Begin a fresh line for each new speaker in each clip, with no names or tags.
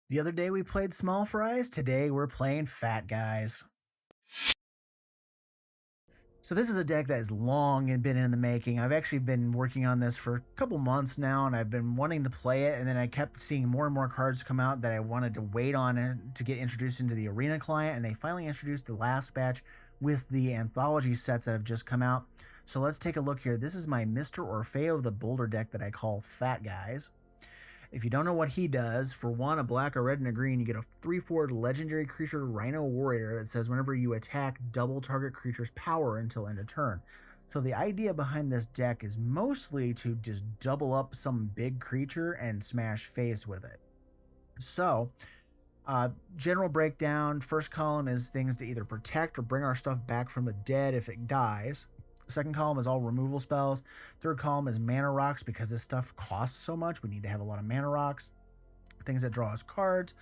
The other day we played small fries, today we're playing fat guys. So this is a deck that has long and been in the making. I've actually been working on this for a couple months now, and I've been wanting to play it, and then I kept seeing more and more cards come out that I wanted to wait on to get introduced into the arena client, and they finally introduced the last batch with the anthology sets that have just come out. So let's take a look here. This is my Mr. Orfeo of the Boulder deck that I call Fat Guys. If you don't know what he does, for one, a black, a red, and a green, you get a 3/4 legendary creature Rhino Warrior that says whenever you attack, double target creature's power until end of turn. So the idea behind this deck is mostly to just double up some big creature and smash face with it. So, general breakdown, first column is things to either protect or bring our stuff back from the dead if it dies. Second column is all removal spells. Third column is mana rocks because this stuff costs so much. We need to have a lot of mana rocks. Things that draw us cards.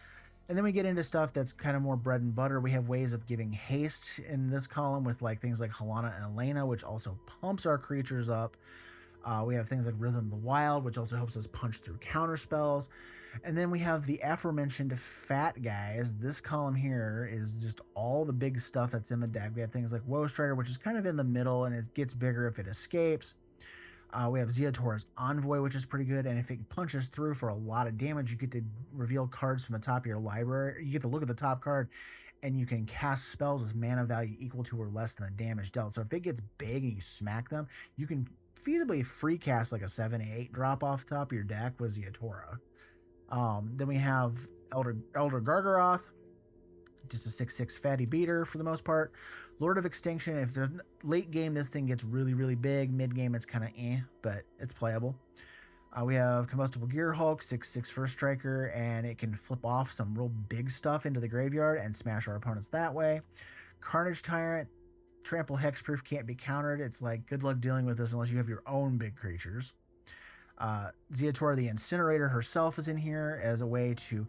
And then we get into stuff that's kind of more bread and butter. We have ways of giving haste in this column with like things like Helena and Elena, which also pumps our creatures up. We have things like Rhythm of the Wild, which also helps us punch through counter spells. And then we have the aforementioned fat guys. This column here is just all the big stuff that's in the deck. We have things like Woe Strider, which is kind of in the middle, and it gets bigger if it escapes. We have Zeotor's Envoy, which is pretty good, and if it punches through for a lot of damage, you get to reveal cards from the top of your library. You get to look at the top card, and you can cast spells with mana value equal to or less than the damage dealt. So if it gets big and you smack them, you can feasibly free cast like a 7/8 drop off the top of your deck with Zeotora. Then we have Elder Gargaroth, just a 6/6 fatty beater for the most part. Lord of Extinction, if there's late game, this thing gets really, really big. Mid game, it's kind of but it's playable. We have Combustible Gear Hulk, 6/6 first striker, and it can flip off some real big stuff into the graveyard and smash our opponents that way. Carnage Tyrant, Trample Hexproof, can't be countered. It's like, good luck dealing with this unless you have your own big creatures. Zeotora the Incinerator herself is in here as a way to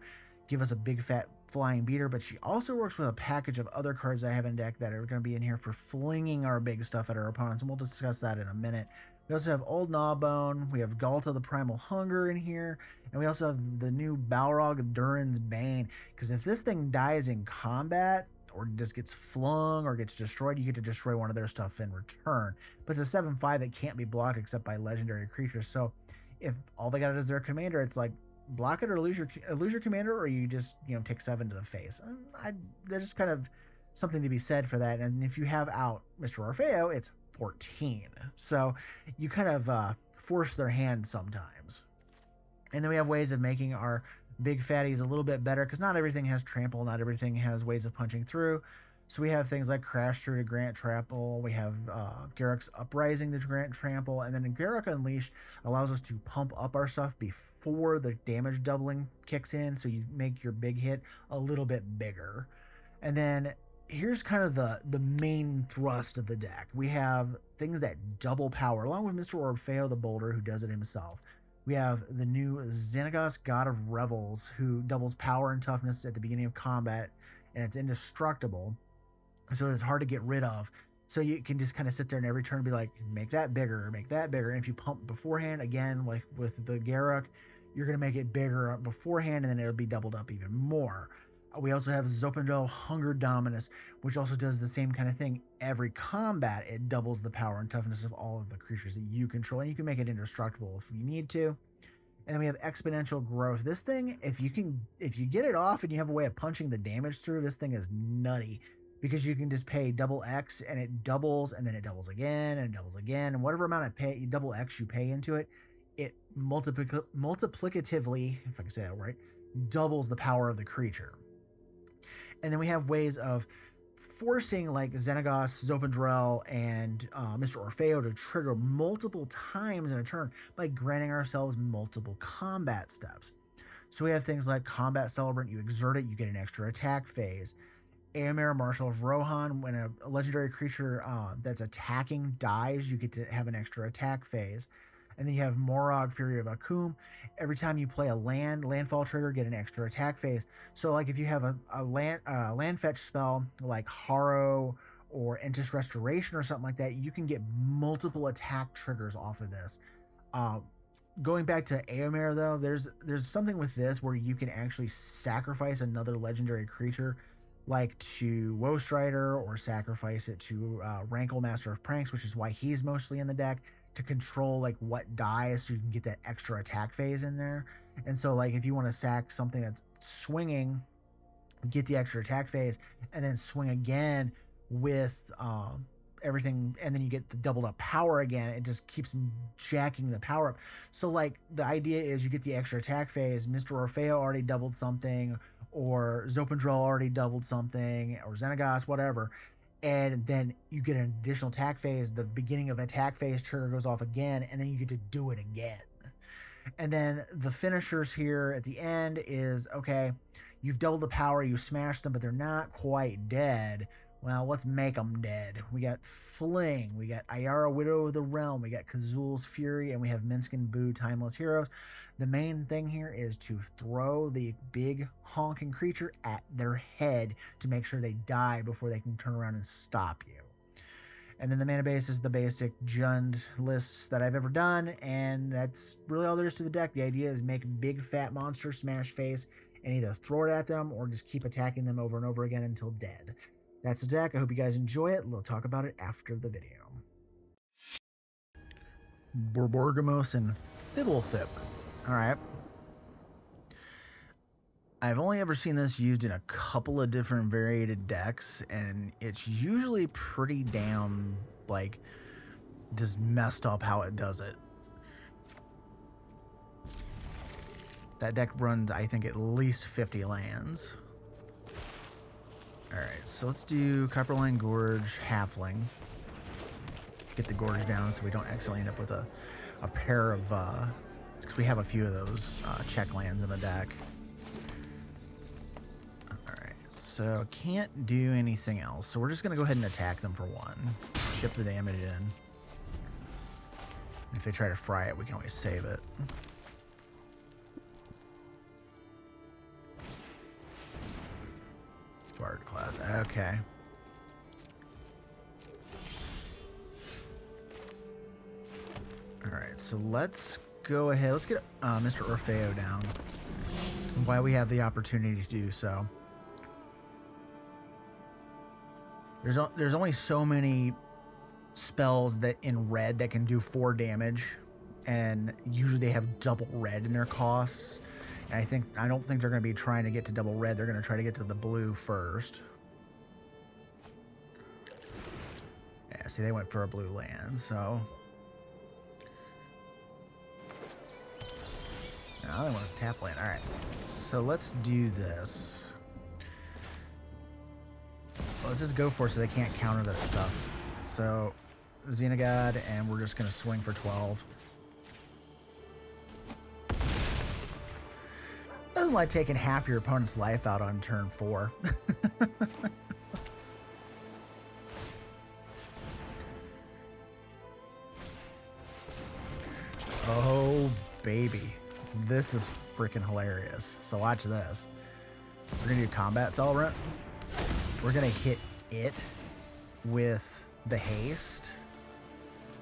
give us a big fat flying beater, but she also works with a package of other cards I have in deck that are going to be in here for flinging our big stuff at our opponents, and we'll discuss that in a minute. We also have Old Gnawbone, we have Galta the Primal Hunger in here, and we also have the new Balrog Durin's Bane, because if this thing dies in combat, or just gets flung or gets destroyed, you get to destroy one of their stuff in return. But it's a 7/5 that can't be blocked except by legendary creatures, so if all they got is their commander, it's like, block it or lose your commander, or you just take 7 to the face. There's kind of something to be said for that. And if you have out Mr. Orfeo, it's 14. So you kind of force their hand sometimes. And then we have ways of making our big fatties a little bit better, because not everything has trample, not everything has ways of punching through. So we have things like Crash Through to grant trample, we have Garruk's Uprising to grant trample, and then Garruk Unleashed allows us to pump up our stuff before the damage doubling kicks in, so you make your big hit a little bit bigger. And then here's kind of the main thrust of the deck. We have things that double power, along with Mr. Orfeo the Boulder, who does it himself. We have the new Xenagos God of Revels, who doubles power and toughness at the beginning of combat, and it's indestructible. So it's hard to get rid of. So you can just kind of sit there and every turn be like, make that bigger, make that bigger. And if you pump beforehand, again, like with the Garruk, you're going to make it bigger beforehand, and then it'll be doubled up even more. We also have Zopendel Hunger Dominus, which also does the same kind of thing. Every combat, it doubles the power and toughness of all of the creatures that you control, and you can make it indestructible if you need to. And then we have Exponential Growth. This thing, if you get it off and you have a way of punching the damage through, this thing is nutty, because you can just pay double X and it doubles, and then it doubles again and doubles again, and whatever amount of double X you pay into it, it multiplicatively, if I can say that right, doubles the power of the creature. And then we have ways of forcing like Xenagos, Zopendrel, and Mr. Orfeo to trigger multiple times in a turn by granting ourselves multiple combat steps. So we have things like Combat Celebrant, you exert it, you get an extra attack phase. Aemir, Marshal of Rohan, when a legendary creature that's attacking dies, you get to have an extra attack phase. And then you have Morog, Fury of Akum. Every time you play a landfall trigger, get an extra attack phase. So like if you have a land fetch spell like Harrow or Entis Restoration or something like that, you can get multiple attack triggers off of this. going back to Eomer though, there's something with this where you can actually sacrifice another legendary creature, like to Woe Strider, or sacrifice it to Rankle, Master of Pranks, which is why he's mostly in the deck, to control like what dies, so you can get that extra attack phase in there. And so like if you want to sack something that's swinging, get the extra attack phase, and then swing again with everything, and then you get the doubled up power again. It just keeps jacking the power up. So like the idea is you get the extra attack phase. Mr. Orfeo already doubled something, or Zopandrel already doubled something, or Xenagos, whatever, and then you get an additional attack phase. The beginning of attack phase trigger goes off again, and then you get to do it again. And then the finishers here at the end is, okay, you've doubled the power, you smashed them, but they're not quite dead. Well, let's make them dead. We got Fling, we got Ayara, Widow of the Realm, we got Kazul's Fury, and we have Minsc and Boo, Timeless Heroes. The main thing here is to throw the big honking creature at their head to make sure they die before they can turn around and stop you. And then the mana base is the basic Jund lists that I've ever done, and that's really all there is to the deck. The idea is make big fat monsters smash face and either throw it at them or just keep attacking them over and over again until dead. That's the deck. I hope you guys enjoy it. We'll talk about it after the video. Borborgymos and Fblthp. Alright. I've only ever seen this used in a couple of different variated decks, and it's usually pretty damn, like, just messed up how it does it. That deck runs, I think, at least 50 lands. Alright, so let's do Copperline Gorge, Halfling. Get the Gorge down so we don't actually end up with a pair of, because we have a few of those check lands in the deck. So can't do anything else, so we're just going to go ahead and attack them for one. Chip the damage in. If they try to fry it, we can always save it. Bard class, okay. Alright, so let's go ahead. Let's get Mr. Orfeo down while we have the opportunity to do so. There's only so many spells that in red that can do 4 damage, and usually they have double red in their costs. And I don't think they're going to be trying to get to double red. They're going to try to get to the blue first. Yeah, see, they went for a blue land, so now they want to tap land. All right, so let's do this. Let's just go for it so they can't counter this stuff. So, Xenagod, and we're just going to swing for 12. Doesn't like taking half your opponent's life out on turn 4. Oh, baby. This is freaking hilarious. So watch this. We're going to do Combat Celebrant. We're going to hit it with the haste.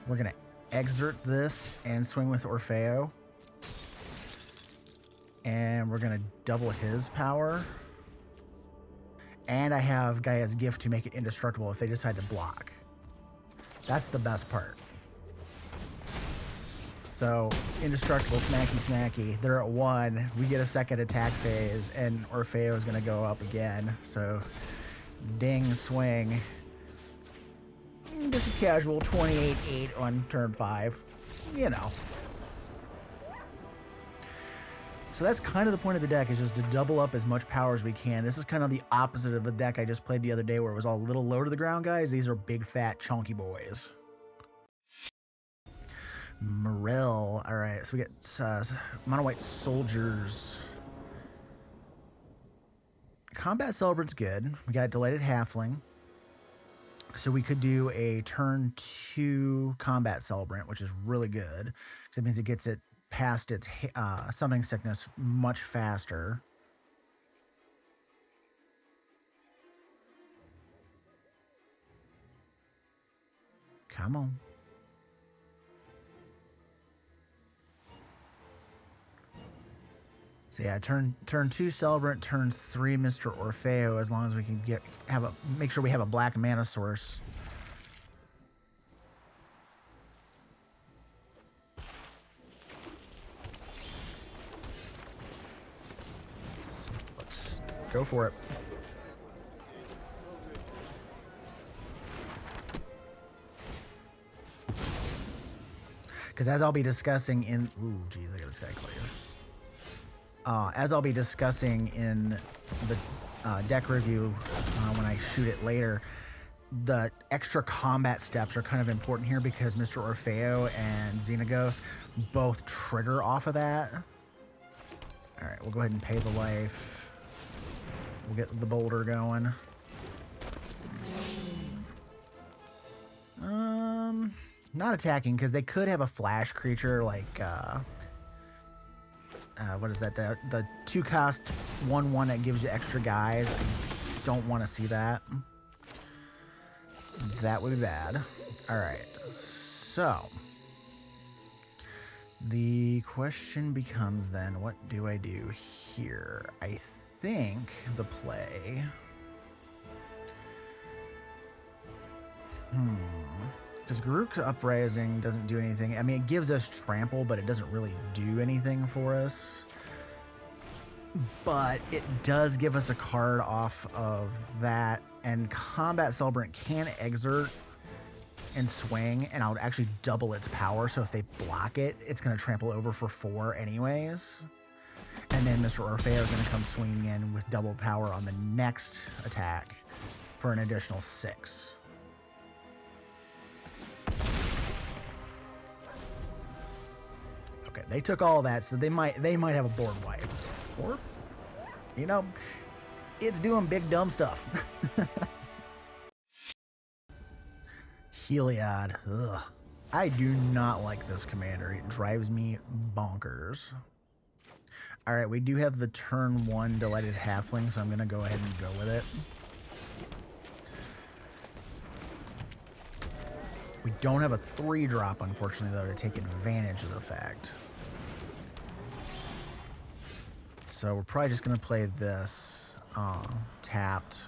We're going to exert this and swing with Orfeo. And we're going to double his power. And I have Gaia's Gift to make it indestructible if they decide to block. That's the best part. So, indestructible, smacky, smacky. They're at 1. We get a second attack phase, and Orfeo is going to go up again. So, ding, swing. Just a casual 28-8 on turn 5. You know. So that's kind of the point of the deck, is just to double up as much power as we can. This is kind of the opposite of the deck I just played the other day where it was all a little low to the ground, guys. These are big, fat, chunky boys. Myrel. Alright, so we get Mono White Soldiers. Combat Celebrant's good. We got Delighted Halfling. So we could do a turn 2 Combat Celebrant, which is really good, because it means it gets it past its summoning sickness much faster. Come on. So yeah, turn 2 Celebrant, turn 3 Mr. Orfeo, as long as we can make sure we have a black mana source. So let's go for it. Because as I'll be discussing in... Ooh, geez, I got this guy Clave. As I'll be discussing in the deck review when I shoot it later, the extra combat steps are kind of important here because Mr. Orfeo and Xenagos both trigger off of that. Alright, we'll go ahead and pay the life. We'll get the Boulder going. Not attacking, because they could have a flash creature like... what is that? The 2-cost 1/1 that gives you extra guys. I don't want to see that. That would be bad. Alright, so the question becomes then, what do I do here? I think the play... Because Garruk's Uprising doesn't do anything. I mean, it gives us trample, but it doesn't really do anything for us. But it does give us a card off of that, and Combat Celebrant can exert and swing, and I'll actually double its power, so if they block it, it's going to trample over for 4 anyways. And then Mr. Orfeo is going to come swinging in with double power on the next attack for an additional 6. Okay, they took all that, so they might have a board wipe. Or, you know, it's doing big dumb stuff. Heliod. Ugh. I do not like this commander. It drives me bonkers. Alright, we do have the turn 1 Delighted Halfling, so I'm going to go ahead and go with it. We don't have a 3-drop, unfortunately, though, to take advantage of the fact. So we're probably just going to play this tapped.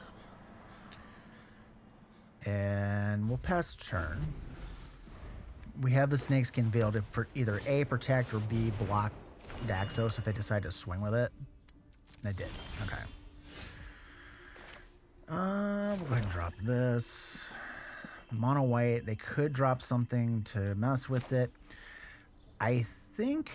And we'll pass turn. We have the Snakeskin Veil to either A, protect, or B, block Daxos if they decide to swing with it. They did. Okay. We'll go ahead and drop this. Mono white, they could drop something to mess with it. I think...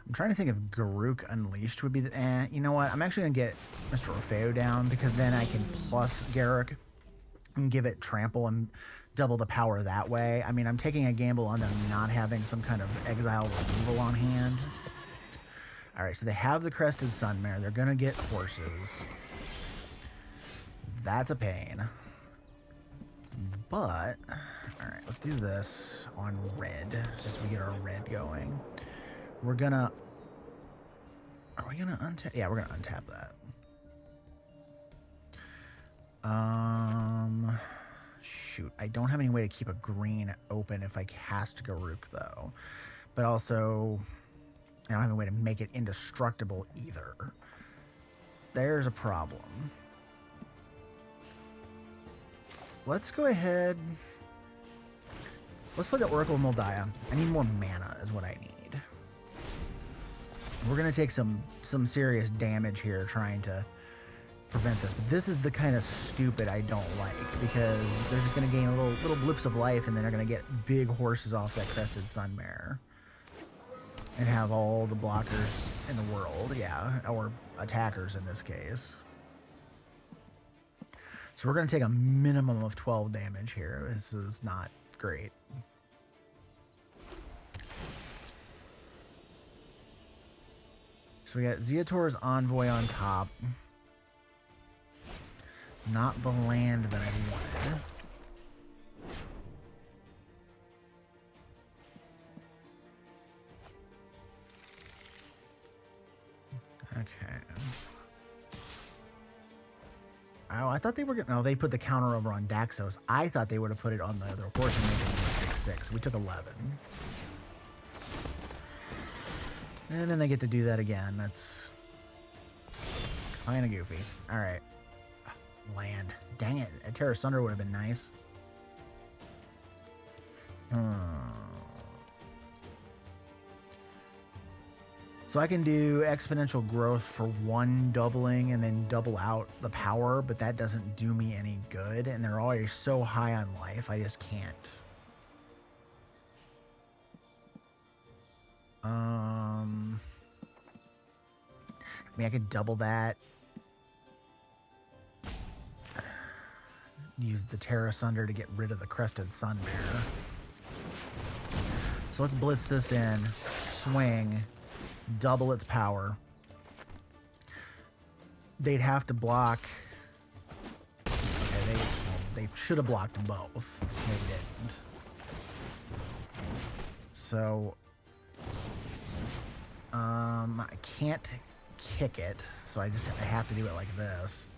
I'm trying to think if Garruk Unleashed would be the... you know what? I'm actually going to get Mr. Orfeo down, because then I can plus Garruk and give it trample and double the power that way. I mean, I'm taking a gamble on them not having some kind of exile removal on hand. Alright, so they have the Crested Sunmare. They're going to get horses. That's a pain. But, alright, let's do this on red, just so we get our red going. We're gonna... Are we gonna untap? Yeah, we're gonna untap that. Shoot, I don't have any way to keep a green open if I cast Garruk, though. But also, I don't have a way to make it indestructible either. There's a problem. Let's go ahead... Let's play the Oracle of Moldiah. I need more mana is what I need. We're going to take some serious damage here trying to prevent this. But this is the kind of stupid I don't like, because they're just going to gain little blips of life, and then they're going to get big horses off that Crested Sunmare. And have all the blockers in the world, yeah, or attackers in this case. So we're going to take a minimum of 12 damage here. This is not great. So we got Zeator's Envoy on top. Not the land that I wanted. Okay. Oh, I thought they were going to... No, they put the counter over on Daxos. I thought they would have put it on the other horse and made it into a 6/6. We took 11. And then they get to do that again. That's kind of goofy. Alright. Land. Dang it. A Terra Sunder would have been nice. So I can do exponential growth for one doubling and then double out the power, but that doesn't do me any good. And they're already so high on life, I just can't. I mean, I could double that. Use the Terra Sunder to get rid of the Crested Sunmare. So let's blitz this in. Swing. Double its power. They'd have to block. Okay, they should have blocked both. They didn't. So I can't kick it, so I have to do it like this.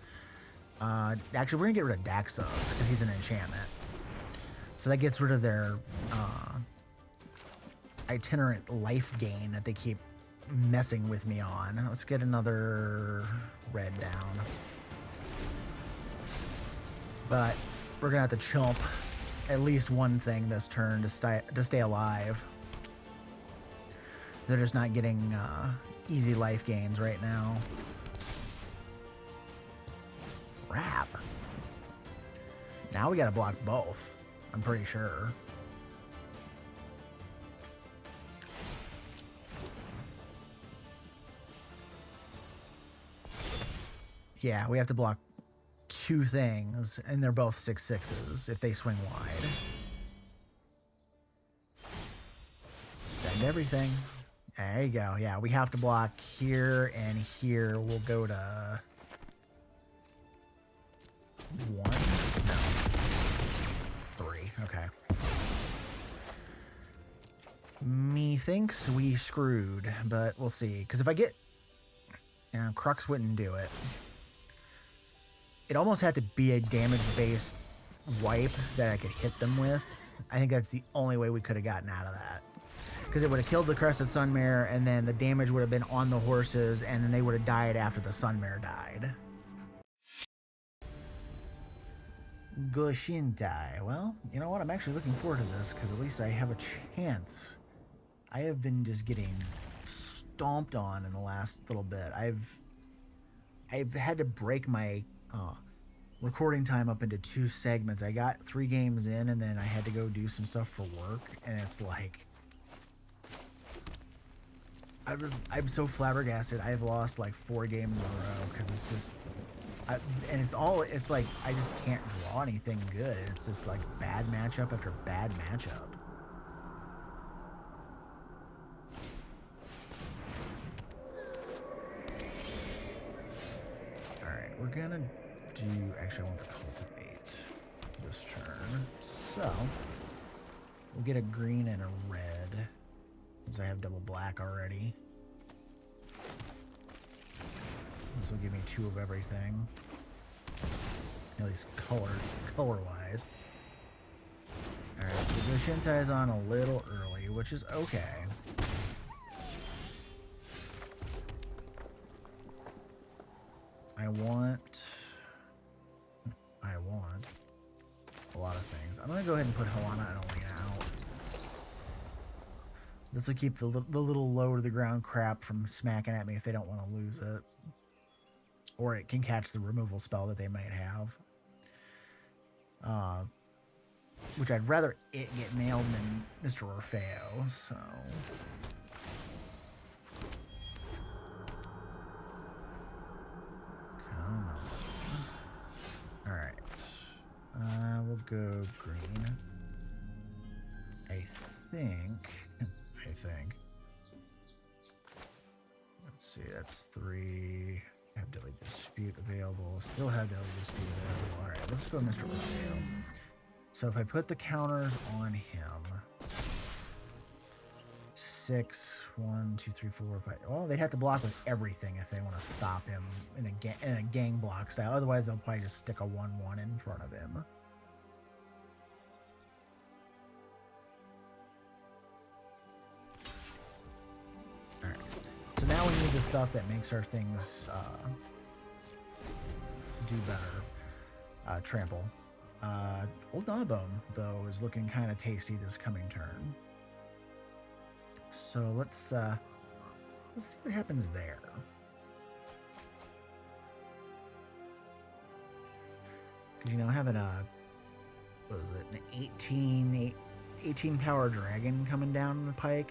Actually, we're gonna get rid of Daxos because he's an enchantment. So that gets rid of their itinerant life gain that they keep messing with me on. Let's get another red down. But we're gonna have to chump at least one thing this turn to stay alive. They're just not getting easy life gains right now. Crap. Now we gotta block both, I'm pretty sure. Yeah, we have to block two things, and they're both 6/6s if they swing wide. Send everything. There you go. Yeah, we have to block here and here. We'll go to 1? No. 3. Okay. Methinks we screwed, but we'll see. Because if I get... Yeah, Crux wouldn't do it. It almost had to be a damage-based wipe that I could hit them with. I think that's the only way we could have gotten out of that. Because it would have killed the Crested Sunmare, and then the damage would have been on the horses, and then they would have died after the Sunmare died. Go-Shintai. Well, you know what? I'm actually looking forward to this, because at least I have a chance. I have been just getting stomped on in the last little bit. I've had to break my recording time up into 2 segments. I got 3 games in, and then I had to go do some stuff for work, and it's like... I'm so flabbergasted. I've lost like 4 games in a row because it's just, it's like I just can't draw anything good. It's just like bad matchup after bad matchup. All right, we're gonna do. Actually, I want to cultivate this turn, so we'll get a green and a red. Since I have double black already. This will give me 2 of everything. At least color-wise. Alright, so the Go-Shintai is on a little early, which is okay. I want a lot of things. I'm gonna go ahead and put Helana and Alina out. This will keep the little low to the ground crap from smacking at me if they don't want to lose it. Or it can catch the removal spell that they might have. Which I'd rather it get nailed than Mr. Orfeo, so... Come on. Alright. We'll go green. I think... Let's see, that's 3. Have Deadly Dispute available. Still have Deadly Dispute available. Alright, let's go Mr. Orfeo. So if I put the counters on him... 6, 1, 2, 3, 4, 5... Oh, they'd have to block with everything if they want to stop him in a gang block style. Otherwise, they'll probably just stick a 1/1 in front of him. Alright. now we need the stuff that makes our things do better. Trample. Old Gnawbone, though, is looking kind of tasty this coming turn. So let's see what happens there. Because, you know, having what is it, an 18 power dragon coming down the pike,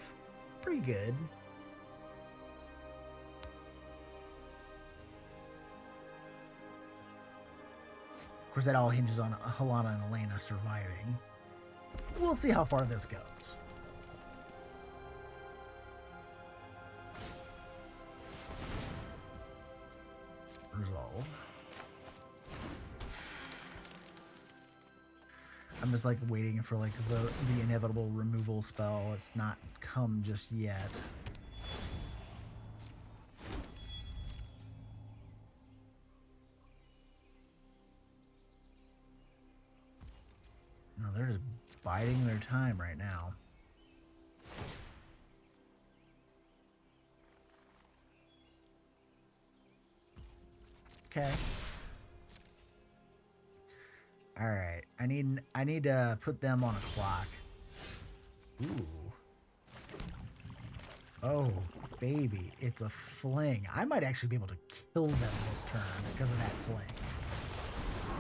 pretty good. Of course, that all hinges on Helana and Elena surviving. We'll see how far this goes. Resolve. I'm just like waiting for like the inevitable removal spell. It's not come just yet. No, they're just biding their time right now. Okay. All right. I need to put them on a clock. Ooh. Oh, baby, it's a fling. I might actually be able to kill them this turn because of that fling.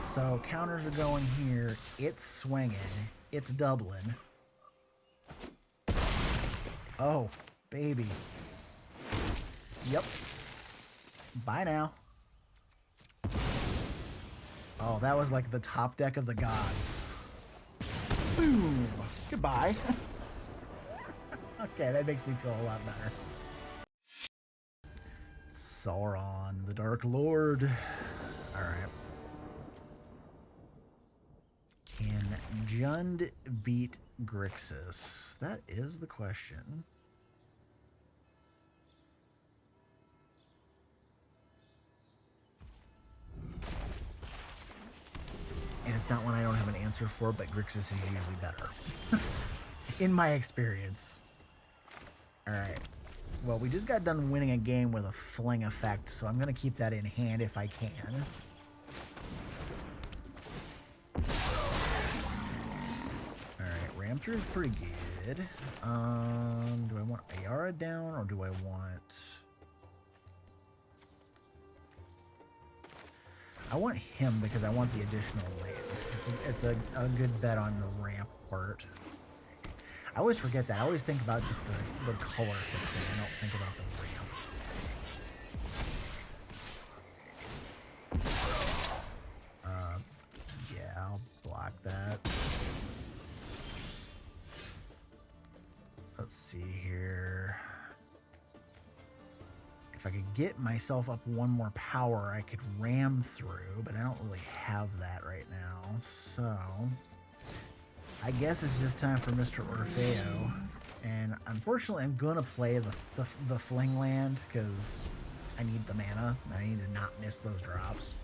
So counters are going here. It's swinging. It's doubling. Oh, baby. Yep. Bye now. Oh, that was like the top deck of the gods. Boom. Goodbye. Okay, that makes me feel a lot better. Sauron, the Dark Lord. Alright. Can Jund beat Grixis? That is the question. And it's not one I don't have an answer for, but Grixis is usually better. In my experience. Alright. Well, we just got done winning a game with a fling effect, so I'm going to keep that in hand if I can. Alright, Ram through is pretty good. Do I want Ayara down, or do I want... I want him because I want the additional land. It's a good bet on the ramp part. I always forget that. I always think about just the color fixing. I don't think about the ramp. Yeah, I'll block that. Let's see here. If I could get myself up one more power, I could ram through, but I don't really have that right now. So, I guess it's just time for Mr. Orfeo. And unfortunately, I'm going to play the Fling land because I need the mana. I need to not miss those drops.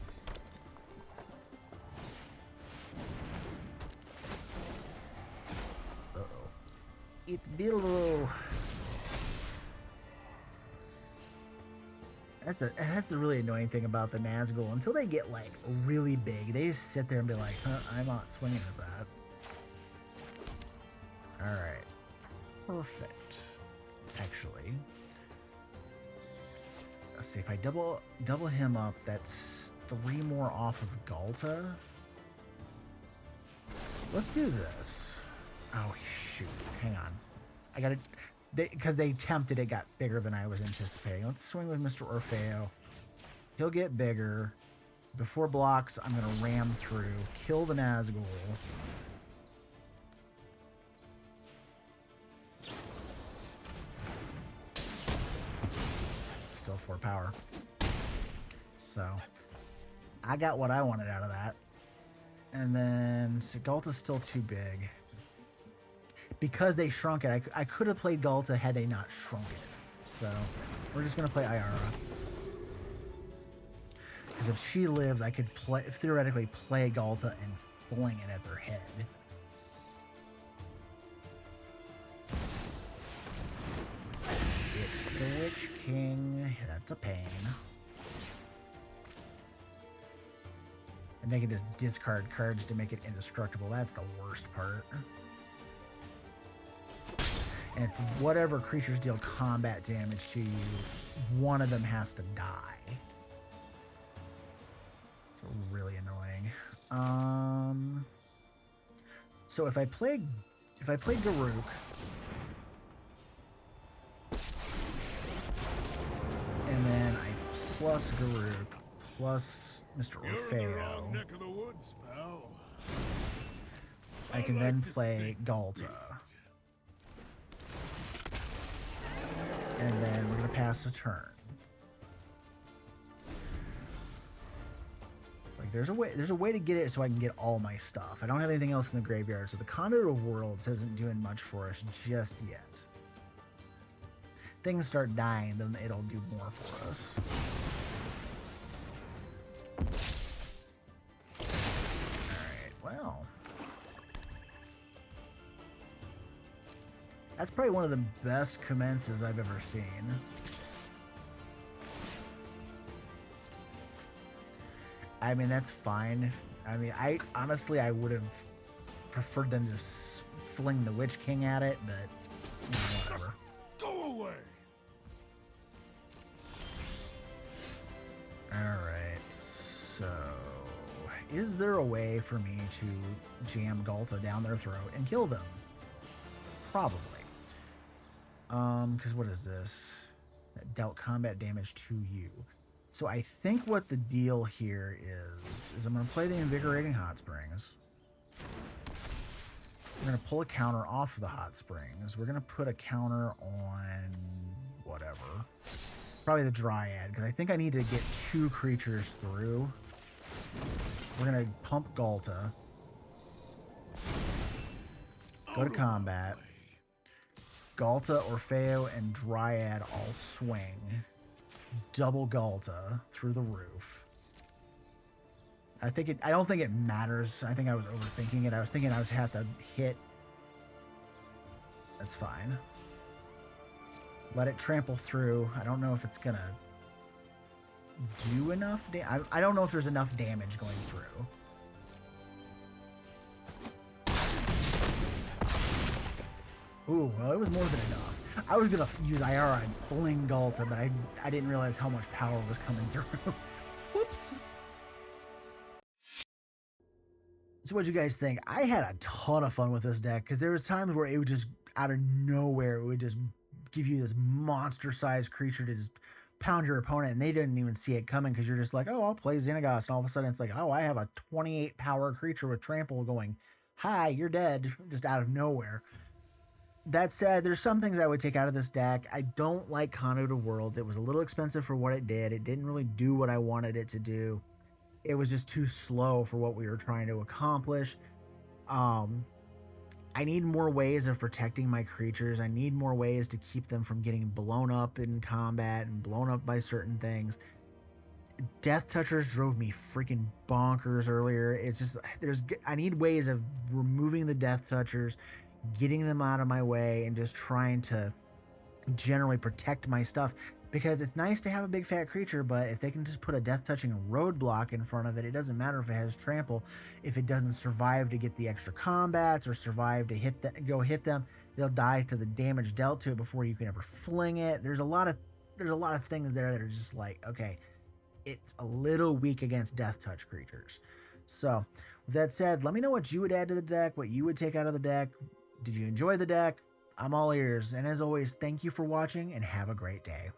Uh-oh. It's Bilbo. That's the really annoying thing about the Nazgul. Until they get, like, really big, they just sit there and be like, huh, I'm not swinging at that. Alright. Perfect. Actually. Let's see, if I double him up, that's 3 more off of Galta. Let's do this. Oh, shoot. Hang on. I gotta... Because they tempted, it got bigger than I was anticipating. Let's swing with Mr. Orfeo. He'll get bigger. Before blocks, I'm going to ram through, kill the Nazgul. Still 4 power. So, I got what I wanted out of that. And then, Galta's still too big. Because they shrunk it, I could have played Galta had they not shrunk it. So, we're just going to play Ayara. Because if she lives, I could theoretically play Galta and fling it at their head. It Alright, the Witch King, that's a pain. And they can just discard cards to make it indestructible. That's the worst part. And it's whatever creatures deal combat damage to you, one of them has to die. It's really annoying. So if I play Garruk, and then I plus Garruk plus Mr. Orfeo, I can then play Galta. And then we're gonna pass a turn. It's like there's a way to get it so I can get all my stuff. I don't have anything else in the graveyard, so the Conduit of Worlds isn't doing much for us just yet. Things start dying, then it'll do more for us. Alright, well. That's probably one of the best commences I've ever seen. I mean, that's fine. I mean, I would have preferred them to fling the Witch King at it, but you know, whatever.
Go away.
Alright, so is there a way for me to jam Galta down their throat and kill them? Probably. Because what is this? That dealt combat damage to you. So I think what the deal here is I'm going to play the Invigorating Hot Springs. We're going to pull a counter off of the Hot Springs. We're going to put a counter on whatever. Probably the Dryad, because I think I need to get 2 creatures through. We're going to pump Galta. Go to combat. Galta, Orfeo, and Dryad all swing. Double Galta through the roof. I don't think it matters. I think I was overthinking it. I was thinking I would have to hit. That's fine. Let it trample through. I don't know if it's gonna do enough. I don't know if there's enough damage going through. Ooh, well, it was more than enough. I was gonna use Iara and fling Galta, but I didn't realize how much power was coming through. Whoops. So what'd you guys think? I had a ton of fun with this deck, because there was times where it would just, out of nowhere, it would just give you this monster-sized creature to just pound your opponent, and they didn't even see it coming, because you're just like, oh, I'll play Xenagos, and all of a sudden it's like, oh, I have a 28 power creature with trample going, hi, you're dead, just out of nowhere. That said, there's some things I would take out of this deck. I don't like Conduit of Worlds. It was a little expensive for what it did. It didn't really do what I wanted it to do. It was just too slow for what we were trying to accomplish. I need more ways of protecting my creatures. I need more ways to keep them from getting blown up in combat and blown up by certain things. Death Touchers drove me freaking bonkers earlier. It's just, I need ways of removing the Death Touchers, getting them out of my way, and just trying to generally protect my stuff, because it's nice to have a big fat creature, but if they can just put a death touching roadblock in front of it, it doesn't matter if it has trample. If it doesn't survive to get the extra combats or survive to hit them, they'll die to the damage dealt to it before you can ever fling it. There's a lot of things there that are just like, okay, it's a little weak against death touch creatures. So with that said, let me know what you would add to the deck, what you would take out of the deck. Did you enjoy the deck? I'm all ears. And as always, thank you for watching and have a great day.